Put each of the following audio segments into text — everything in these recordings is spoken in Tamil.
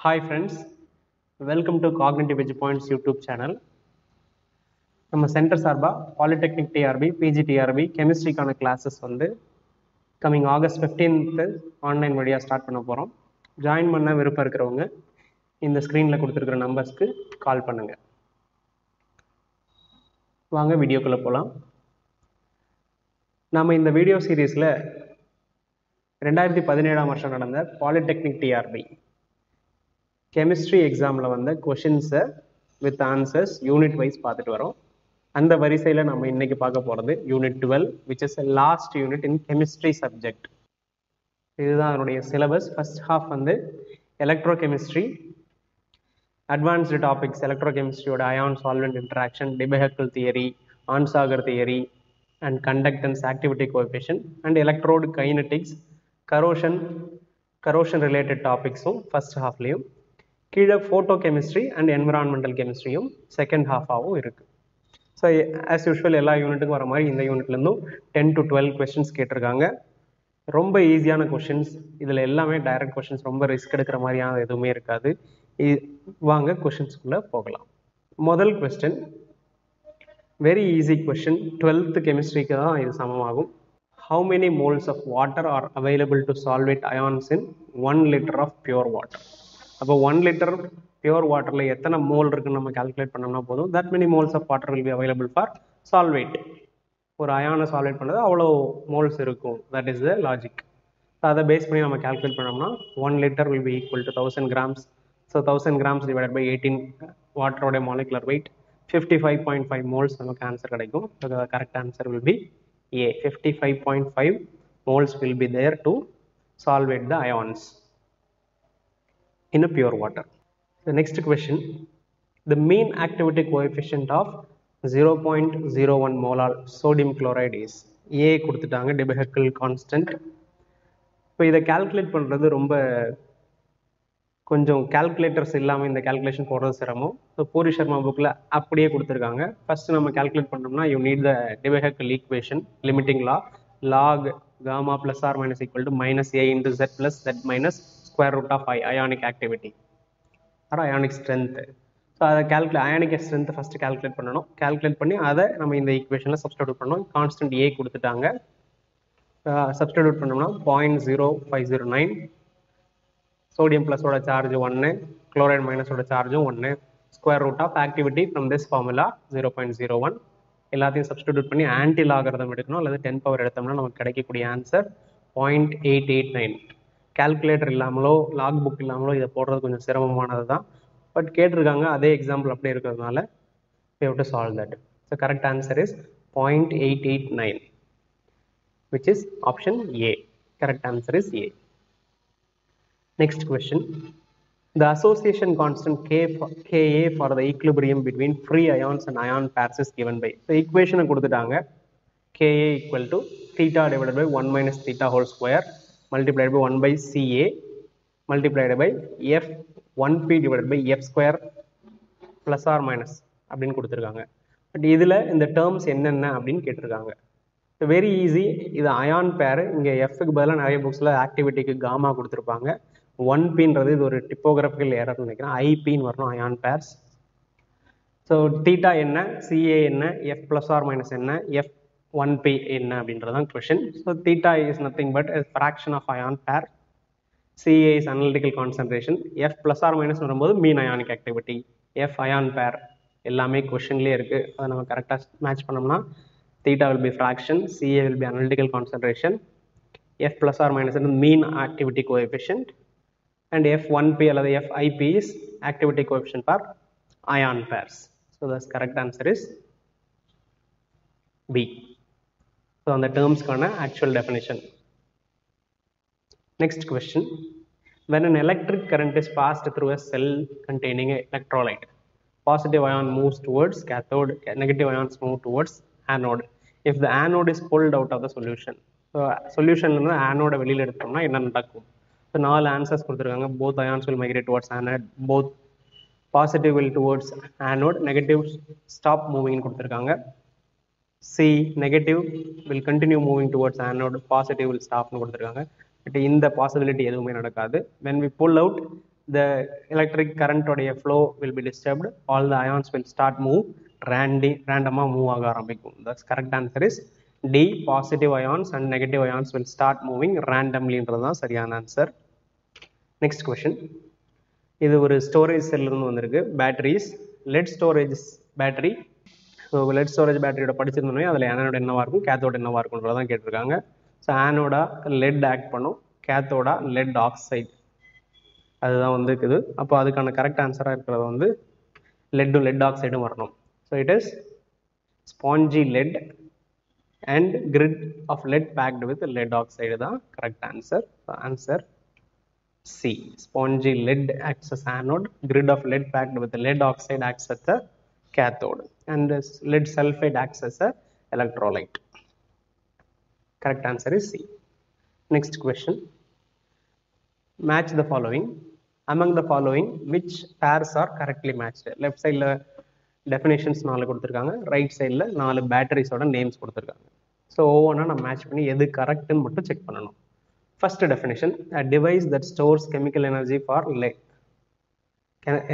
Hi friends, welcome to Cognitive Edge Points YouTube channel. நம்ம சென்டர் சார்பா பாலிடெக்னிக் டிஆர்பி பிஜிடிஆர்பி கெமிஸ்ட்ரிக்கான classes coming August 15th online வழியாக ஸ்டார்ட் பண்ண போகிறோம். ஜாயின் பண்ண விருப்பம் இருக்கிறவங்க இந்த ஸ்க்ரீனில் கொடுத்துருக்குற நம்பர்ஸ்க்கு கால் பண்ணுங்க. வாங்க வீடியோக்குள்ளே போகலாம். நம்ம இந்த வீடியோ சீரீஸில் 2017 வருஷம் நடந்த பாலிடெக்னிக் டிஆர்பி கெமிஸ்ட்ரி எக்ஸாமில் வந்த கொஷின்ஸை வித் ஆன்சர்ஸ் யூனிட் வைஸ் பார்த்துட்டு வரோம். அந்த வரிசையில் நம்ம இன்னைக்கு பார்க்க போகிறது unit 12 which is last unit in chemistry subject. இதுதான் அதனுடைய syllabus. First half electrochemistry, advanced topics எலக்ட்ரோ கெமிஸ்ட்ரியோட ion solvent interaction, Debye Huckel theory, Onsager theory and conductance activity coefficient and electrode kinetics, corrosion related டாபிக்ஸும் ஃபர்ஸ்ட் ஹாஃப்லேயும், கீழே ஃபோட்டோ கெமிஸ்ட்ரி அண்ட் என்விரான்மெண்டல் கெமிஸ்ட்ரியும் செகண்ட் ஹாஃபாகவும் இருக்குது. ஸோ ஆஸ் யூஷுவல் எல்லா யூனிட்டுக்கும் வர மாதிரி இந்த யூனிட்லேருந்தும் 10 to 12 கொஸ்டின்ஸ் கேட்டிருக்காங்க. ரொம்ப ஈஸியான கொஷின்ஸ், இதில் எல்லாமே டைரக்ட் கொஷின்ஸ், ரொம்ப ரிஸ்க் எடுக்கிற மாதிரியான எதுவுமே இருக்காது. வாங்க கொஷின்ஸ்குள்ளே போகலாம். முதல் question very easy question, 12th கெமிஸ்ட்ரிக்கு தான் இது சமமாகும். How many moles of water are available to solvate ions in 1 liter of pure water? அப்போ 1 liter pure waterல எத்தனை மோல் இருக்குன்னு நம்ம கால்குலேட் பண்ணோம்னா போதும். that many moles of water will be available for solvate. ஒரு அயானை சால்வேட் பண்ணது அவ்வளோ மோல்ஸ் இருக்கும். that is the logic. அதை பேஸ் பண்ணி நம்ம கால்குலேட் பண்ணோம்னா 1 liter will be equal to 1000 grams. so 1000 grams divided by 18 வாட்டரோட molecular weight 55.5 moles நமக்கு ஆன்சர் கிடைக்கும். Correct answer will be A. 55.5 moles will be there to solvate the ions in a pure water. The next question, the mean activity coefficient of 0.01 molar sodium chloride is A. கொடுத்துட்டாங்க, டிபெஹெக்கல் கான்ஸ்டன்ட். இப்போ இதை கால்குலேட் பண்ணுறது ரொம்ப கொஞ்சம் கால்குலேட்டர்ஸ் இல்லாமல் இந்த கால்குலேஷன் போடுறது சிரமம். ஸோ பூரி சர்மா புக்கில் அப்படியே கொடுத்துருக்காங்க. ஃபர்ஸ்ட் நம்ம கால்குலேட் பண்ணோம்னா you need the Debye Huckel equation, limiting law, log gamma plus or minus equal to minus a into z plus z minus square root of I, ionic activity or ionic strength. So அதை அயானிக் ஸ்ட்ரென்த் ஃபர்ஸ்ட் கால்குலேட் பண்ணணும். கால்குலேட் பண்ணி அதை நம்ம இந்த ஈக்குவேஷனில் சப்ஸ்டிட்யூட் பண்ணணும். கான்ஸ்டன்ட் ஏ கொடுத்துட்டாங்க. சப்ஸ்டிட்யூட் பண்ணோம்னா 0.0509, சோடியம் பிளஸோட சார்ஜ் 1, குளோரைட் மைனஸோட சார்ஜும் 1, square root of activity from this formula 0.01. எல்லாத்தையும் சப்ஸ்டிட்யூட் பண்ணி ஆன்டி லாகரிதம் எடுக்கணும், அல்லது 10 பவர் எடுத்தோம்னா நமக்கு கிடைக்கக்கூடிய ஆன்சர் 0.889. கால்குலேட்டர் இல்லாமலோ லாக் புக் இல்லாமலோ இதை போடுறது கொஞ்சம் சிரமமானது தான். பட் கேட்டிருக்காங்க, அதே எக்ஸாம்பிள் அப்படியே இருக்கிறதுனால we have to solve that. So correct answer is 0.889, which is option A. Correct answer is A. Next question, the association constant Ka for the equilibrium between free ions and ion pairs is given by. So equation கொடுத்துட்டாங்க, Ka equal to theta divided by 1 minus theta whole square multiplied by 1 by Ca multiplied by F1P divided by F square plus or minus அப்படின்னு கொடுத்துருக்காங்க. பட் இதில் இந்த டேர்ம்ஸ் என்னென்ன அப்படின்னு கேட்டிருக்காங்க. வெரி ஈஸி, இது அயான் பேர். இங்கே எஃப்க்கு பதிலாக நிறைய புக்ஸில் ஆக்டிவிட்டிக்கு காமா கொடுத்துருப்பாங்க. 1Pன்றது இது ஒரு டிப்போகிராஃபிக்கல் ஏரர்னு நினைக்கிறேன், ஐபின்னு வரணும், அயான் பேர்ஸ். ஸோ தீட்டா என்ன, சிஏ என்ன, எஃப் பிளஸ் ஆர் மைனஸ் என்ன, F1P என்ன அப்படின்றதான் கொஷின். So theta is nothing but fraction of ion pair, CA is analytical concentration, F plus R minus வரும்போது mean ionic activity, F ion pair எல்லாமே கொஷின்லேயே இருக்குது. அதை நம்ம கரெக்டாக மேட்ச் பண்ணோம்னா theta will be fraction, Ca will be analytical concentration, F plus or minus is mean activity coefficient, and F1P or FIP is activity coefficient for ion pairs. So the correct answer is B. So on the terms kana actual definition. Next question, when an electric current is passed through a cell containing an electrolyte, positive ion moves towards cathode, negative ions move towards anode. If the anode is pulled out of the solution, so solution anode வெளியில் எடுத்தோம்னா என்ன நடக்கும்? ஸோ 4 ஆன்சர்ஸ் கொடுத்துருக்காங்க. both ions will migrate towards anode, both positive will towards anode, negative stop moving கொடுத்துருக்காங்க. C negative will continue moving towards anode, positive will stop கொடுத்துருக்காங்க. பட் இந்த பாசிபிலிட்டி எதுவுமே நடக்காது. when we pull out, the electric current உடைய flow will be disturbed, all the ions will start move randomly move ஆக ஆரம்பிக்கும். That's correct answer is D, positive ions and negative ions will start moving randomly ன்றதுதான் சரியான ஆன்சர். நெக்ஸ்ட் கொஸ்டின், இது ஒரு ஸ்டோரேஜ் செல் இருந்து வந்திருக்கு. Batteries, lead storage battery. So lead storage பேட்டரியோட படிச்சிருந்தோன்னே அதில் ஆனோட என்னவா இருக்கும், கேத்தோட என்னவா இருக்கும்ன்றதான் கேட்டிருக்காங்க. ஸோ ஆனோடா லெட் ஆக்ட் பண்ணும், கேத்தோடா லெட் ஆக்சைடு அதுதான் வந்து இருக்குது. அப்போ அதுக்கான கரெக்ட் ஆன்சராக இருக்கிறது வந்து லெட் ஆக்சைடும் வரணும். So it is spongy let and grid of lead packed with lead oxide தான் correct answer. So answer C, spongy lead acts as anode, grid of lead packed with lead oxide acts as the cathode, and lead sulfide acts as a electrolyte. Correct answer is C. Next question, match the following. Among the following, which pairs are correctly matched? Left side definitions 4 கொடுத்துருக்காங்க, ரைட் சைடில் 4 பேட்டரிஸோட நேம்ஸ் கொடுத்துருக்காங்க. ஸோ ஒவ்வொன்றா நம்ம மேட்ச் பண்ணி எது கரெக்டுன்னு மட்டும் செக் பண்ணணும். First definition, a device that stores chemical energy for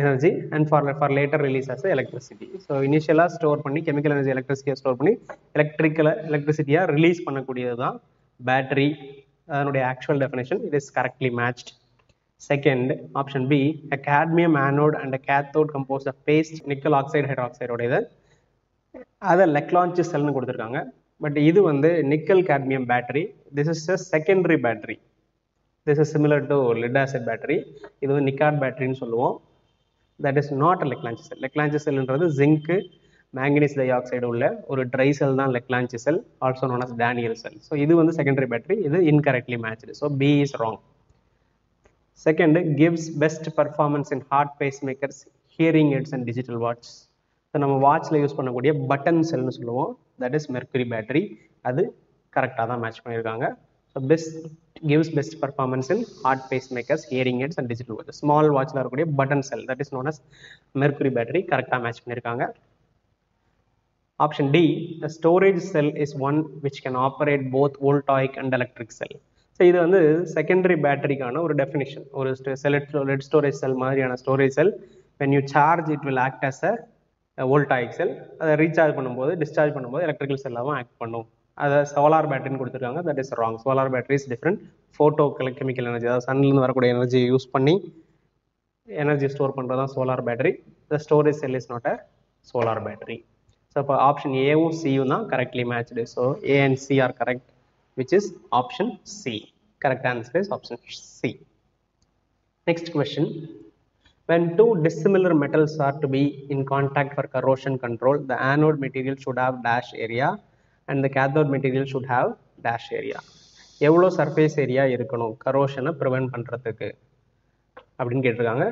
energy and for later release as electricity. So இனிஷியலாக ஸ்டோர் பண்ணி கெமிக்கல் எனர்ஜி எலக்ட்ரிசிட்டியாக ஸ்டோர் பண்ணி எலக்ட்ரிசிட்டியாக ரிலீஸ் பண்ணக்கூடியது தான் பேட்டரி. அதனுடைய actual definition, it is correctly matched. Second, option B, a cadmium anode and a cathode composed of paste nickel oxide hydroxide உடையது. அதை லெக்லான்ச் செல்னு கொடுத்துருக்காங்க. பட் இது வந்து nickel cadmium battery. This is a secondary battery. This is similar to lead acid battery. இது வந்து நிக்காட் பேட்டரின்னு சொல்லுவோம். That is not a Leclanche cell. Leclanche cellன்றது ஜிங்க் மேங்கனீஸ் டை ஆக்சைடு உள்ள ஒரு ட்ரை செல் தான் Leclanche cell, also known as Daniell cell. So இது வந்து செகண்டரி பேட்டரி, இது incorrectly matched. So B is wrong. Second, gives best performance in heart pacemakers, hearing aids and digital watch. So நம்ம வாட்சில் யூஸ் பண்ணக்கூடிய பட்டன் செல்னு சொல்லுவோம். That is mercury battery. அது கரெக்டாக தான் மேட்ச் பண்ணியிருக்காங்க. So gives best performance in heart pacemakers, hearing aids and digital watch. Small வாட்சில் இருக்கக்கூடிய button cell, that is known as mercury battery, கரெக்டாக மேட்ச் பண்ணியிருக்காங்க. Option D, a storage cell is one which can operate both voltaic and electric cell. So இது வந்து செகண்டரி பேட்டரிக்கான ஒரு டெஃபினிஷன். ஒரு லெட் ஸ்டோரேஜ் செல் மாதிரியான storage sell, when you charge it will act as a voltaic cell. அதை ரீசார்ஜ் பண்ணும்போது டிஸ்சார்ஜ் பண்ணும்போது எலக்ட்ரிக்கல் செல்லாகவும் ஆக்ட் பண்ணும். அதை சோலார் பேட்டரின்னு கொடுத்துருக்காங்க. That is wrong. Solar battery is different. Photo chemical energy, அதாவது சன்லேருந்து வரக்கூடிய எனர்ஜியை யூஸ் பண்ணி எனர்ஜி ஸ்டோர் பண்ணுறது தான் solar battery. The storage sell is not a solar battery. So இப்போ ஆப்ஷன் ஏவும் சியும் தான் correctly matched. So A and C are correct, which is option C. Correct answer is option C. Next question, when two dissimilar metals are to be in contact for corrosion control, the anode material should have dash area and the cathode material should have dash area. எவ்வளோ சர்ஃபேஸ் ஏரியா இருக்கணும் கரோஷனை ப்ரிவென்ட் பண்ணுறதுக்கு அப்படின்னு கேட்டிருக்காங்க.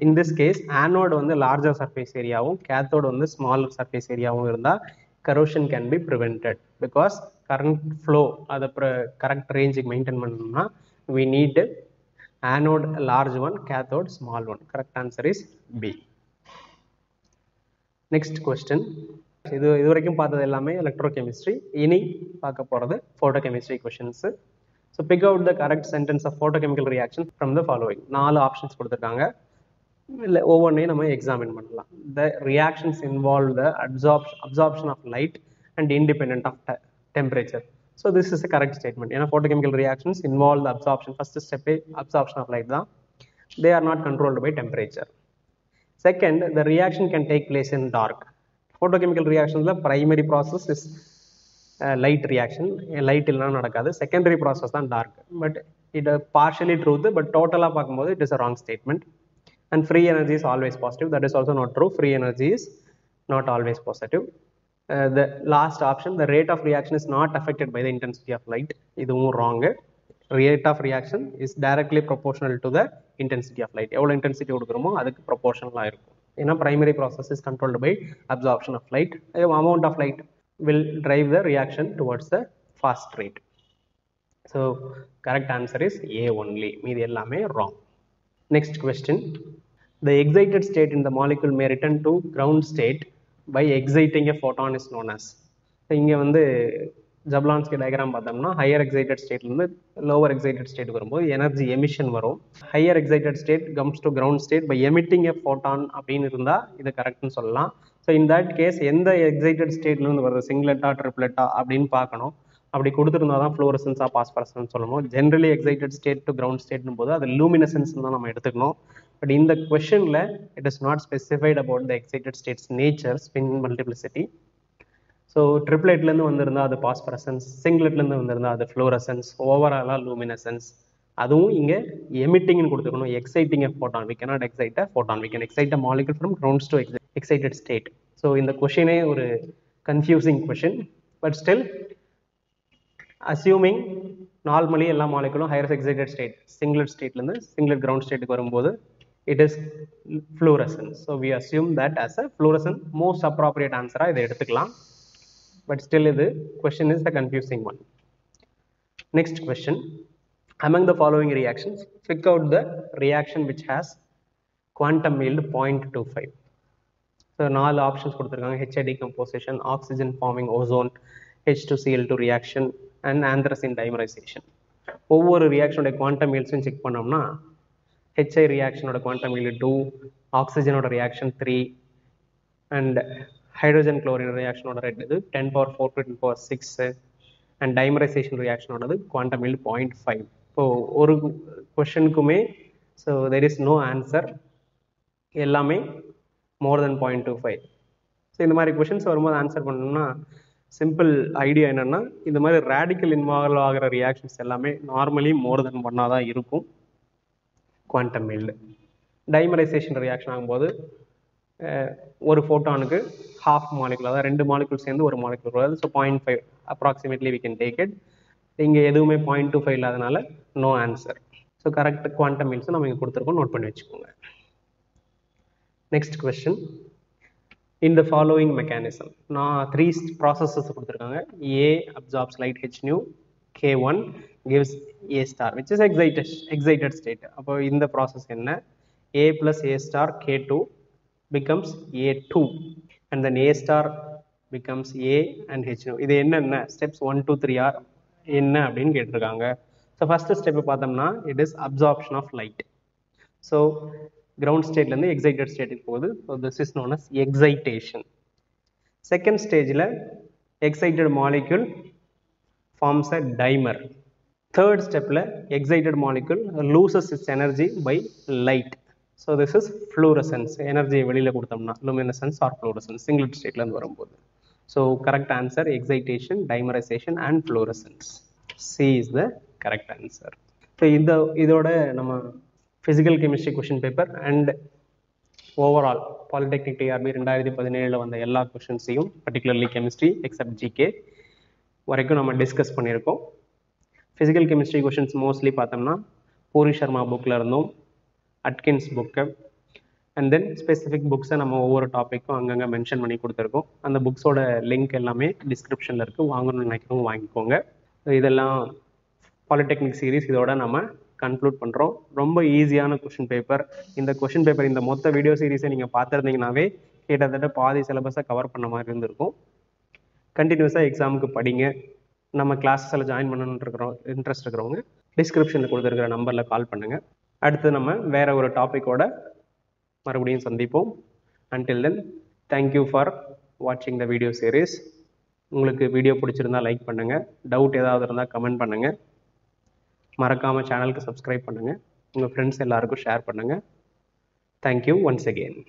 இன் திஸ் கேஸ் ஆனோடு வந்து லார்ஜர் சர்ஃபேஸ் ஏரியாவும் கேத்தோடு வந்து ஸ்மாலர் சர்ஃபேஸ் ஏரியாவும் இருந்தால் corrosion can be prevented because current flow அதை correct range maintain பண்ணணும்னா we need anode large one, cathode small one. Correct answer is B. Next question, இது வரைக்கும் பார்த்தது எல்லாமே எலக்ட்ரோகெமிஸ்ட்ரி. இனி பார்க்க போகிறது photochemistry questions. So pick out the correct sentence of photochemical reaction from the following. 4 options கொடுத்துருக்காங்க. இல்லை ஒவ்வொன்றையும் நம்ம எக்ஸாமின் பண்ணலாம். The reactions involve the absorption of light and independent of temperature. So this is a correct statement. ஏன்னா photochemical reactions involve the absorption, first ஸ்டெப்பே அப்சார்ப்ஷன் ஆஃப் லைட் தான். They are not controlled by temperature. Second, the reaction can take place in dark. Photochemical ரியாக்ஷன்ஸில் primary process is light reaction, light இல்லைனா நடக்காது. செகண்டரி ப்ராசஸ் தான் dark. But it partially truth, but டோட்டலாக பார்க்கும்போது it is a wrong statement. And free energy is always positive. That is also not true. Free energy is not always positive. The last option, the rate of reaction is not affected by the intensity of light. இதுவும் wrong. Rate of reaction is directly proportional to the intensity of light. எவ்வளோ intensity கொடுக்குறோமோ அதுக்கு ப்ரொபோர்ஷனலாக இருக்கும். ஏன்னா primary process is controlled by absorption of light. Amount of light will drive the reaction towards the fast rate. So correct answer is A only. மீதி எல்லாமே wrong. Next question, the excited state in the molecule may return to ground state by exciting a photon is known as. இங்கே வந்து ஜப்லான்ஸ்கி டயக்ராம் பார்த்தோம்னா ஹையர் எக்ஸைட்டட் ஸ்டேட்லேருந்து லோவர் எக்ஸைட்டட் ஸ்டேட் வரும்போது எனர்ஜி எமிஷன் வரும். Higher excited state comes to ground state by emitting a photon அப்படின்னு இருந்தால் இது கரெக்ட்னு சொல்லலாம். ஸோ இன் தட் கேஸ் எந்த எக்ஸைட்டட் ஸ்டேட்லேருந்து வருது, சிங்லெட்டா ட்ரிப்ளெட்டா அப்படின்னு பார்க்கணும். அப்படி கொடுத்துருந்தா தான் ஃப்ளோரசன்ஸா பாஸ்பரசன்ஸ் சொல்லணும். Generally excited state to ground ஸ்டேட்னு போது அது லூமினசன்ஸ் தான் நம்ம எடுத்துக்கணும். பட் இந்த கொஸ்டின்ல it is not specified about the excited states nature, spin multiplicity. So ட்ரிப்ளெட்லேருந்து வந்திருந்தால் அது பாஸ்பரசன்ஸ், சிங்லெட்லேருந்து வந்திருந்தால் அது ஃப்ளோரசன்ஸ், ஓவராலாக லூமினசன்ஸ். அதுவும் இங்கே எமிட்டிங்னு கொடுத்துக்கணும். Exciting a photon, we cannot excite a photon, we can excite a molecule from grounds to excited state. So இந்த கொஷினே ஒரு confusing question. But still assuming normally எல்லா மாலிகுலும் ஹையர் எக்ஸைட்டட் ஸ்டேட் சிங்லெட் ஸ்டேட்லேருந்து சிங்லெட் கிரவுண்ட் ஸ்டேட்டுக்கு வரும்போது it is fluorescence. So we assume that as a fluorescent. Most appropriate ஆன்சராக இதை எடுத்துக்கலாம். But still the question is the confusing one. Next question. Among the following reactions, pick out the reaction which has quantum yield 0.25. So 4 options கொடுத்திருக்காங்க. HA decomposition, oxygen forming ozone, H2Cl2 reaction and anthracene dimerization. ஒவ்வொரு ரியாக்ஷனோட குவாண்டம் yields செக் பண்ணோம்னா HI ரியாக்ஷனோட குவாண்டம் yield 2, ஆக்சிஜனோட reaction 3 and hydrogen chlorine reaction order இது 10 power 4 to 10 power 6 and dimerization reaction order quantum yield 0.5. so ஒரு questionக்குமே so there is no answer, எல்லாமே more than 0.25. so இந்த மாதிரி questions வரும்போது ஆன்சர் பண்ணணும்னா சிம்பிள் ஐடியா என்னன்னா இந்த மாதிரி ரேடிக்கல் இன்வால்வ் ஆகிற ரியாக்ஷன்ஸ் எல்லாமே நார்மலி மோர் தென் 1 தான் இருக்கும் குவாண்டம் yield. டைமரைசேஷன் ரியாக்ஷன் ஆகும்போது ஒரு ஃபோட்டானுக்கு ஹாஃப் மாலிகுல், அதாவது 2 மாலிகுல் சேர்ந்து ஒரு மாலிகுல் வருது. So 0.5 approximately we can take it. இங்கே எதுவுமே 0.25 இல்லாதனால no answer. So correct quantum மீல்ஸ் நம்ம இங்கே கொடுத்துருக்கோம், நோட் பண்ணி வச்சுக்கோங்க. Next question. In the following mechanism, நான் 3 ப்ராசஸஸ் கொடுத்துருக்காங்க. A absorbs light H nu, K1 gives A star which is excited state. அப்போ இந்த ப்ராசஸ் என்ன? A plus A star K2 becomes A2 and then A star becomes A and H nu. இது என்னென்ன ஸ்டெப்ஸ் 1 2 3 ஆர் என்ன அப்படின்னு கேட்டிருக்காங்க. ஸோ ஃபர்ஸ்ட் ஸ்டெப் பார்த்தோம்னா it is absorption of light. So ground ஸ்டேட்லேருந்து எக்ஸைட்டட் ஸ்டேட்டுக்கு போகுது. So this is known as excitation. Second ஸ்டேஜில் excited molecule forms a dimer. Third ஸ்டெப்பில் excited molecule loses its energy by light. So this is fluorescence. எனர்ஜியை வெளியில் கொடுத்தோம்னா luminescence or fluorescence சிங்கிள் ஸ்டேட்லேருந்து வரும்போது. So correct answer excitation, dimerization and fluorescence. C is the correct answer. So இதோட நம்ம physical chemistry question paper and overall polytechnic TRB 2017 வந்த எல்லா கொஷின்ஸையும் பர்டிகுலர்லி கெமிஸ்ட்ரி எக்ஸப்ட் ஜிகே வரைக்கும் நம்ம டிஸ்கஸ் பண்ணியிருக்கோம். ஃபிசிக்கல் கெமிஸ்ட்ரி கொஷின்ஸ் மோஸ்ட்லி பார்த்தோம்னா பூரி சர்மா புக்கில் இருந்தும் Atkins book and then specific புக்ஸை நம்ம ஒவ்வொரு டாப்பிக்கும் அங்கங்கே மென்ஷன் பண்ணி கொடுத்துருக்கோம். அந்த புக்ஸோட லிங்க் எல்லாமே டிஸ்கிரிப்ஷனில் இருக்குது, வாங்கணும்னு நினைக்கிறவங்க வாங்கிக்கோங்க. இதெல்லாம் பாலிடெக்னிக் சீரீஸ் இதோட நம்ம கன்க்ளூட் பண்ணுறோம். ரொம்ப ஈஸியான கொஷின் பேப்பர். இந்த கொஷின் பேப்பர் இந்த மொத்த வீடியோ சீரீஸை நீங்கள் பார்த்துருந்தீங்கன்னாவே கிட்டத்தட்ட பாதி சிலபஸை கவர் பண்ண மாதிரி இருந்திருக்கும். கண்டினியூஸாக எக்ஸாமுக்கு படிங்க. நம்ம கிளாஸஸில் ஜாயின் பண்ணணுன்னு இன்ட்ரெஸ்ட் இருக்கிறவங்க டிஸ்கிரிப்ஷனில் கொடுத்துருக்கிற நம்பரில் கால் பண்ணுங்கள். அடுத்து நம்ம வேற ஒரு டாப்பிக்கோட மறுபடியும் சந்திப்போம். அன்டில் தென் தேங்க்யூ ஃபார் வாட்சிங் த வீடியோ சீரீஸ். உங்களுக்கு வீடியோ பிடிச்சிருந்தா லைக் பண்ணுங்கள், டவுட் ஏதாவது இருந்தால் கமெண்ட் பண்ணுங்கள், மறக்காமல் சேனலுக்கு சப்ஸ்கிரைப் பண்ணுங்கள், உங்கள் ஃப்ரெண்ட்ஸ் எல்லாருக்கும் ஷேர் பண்ணுங்கள். Thank you once again.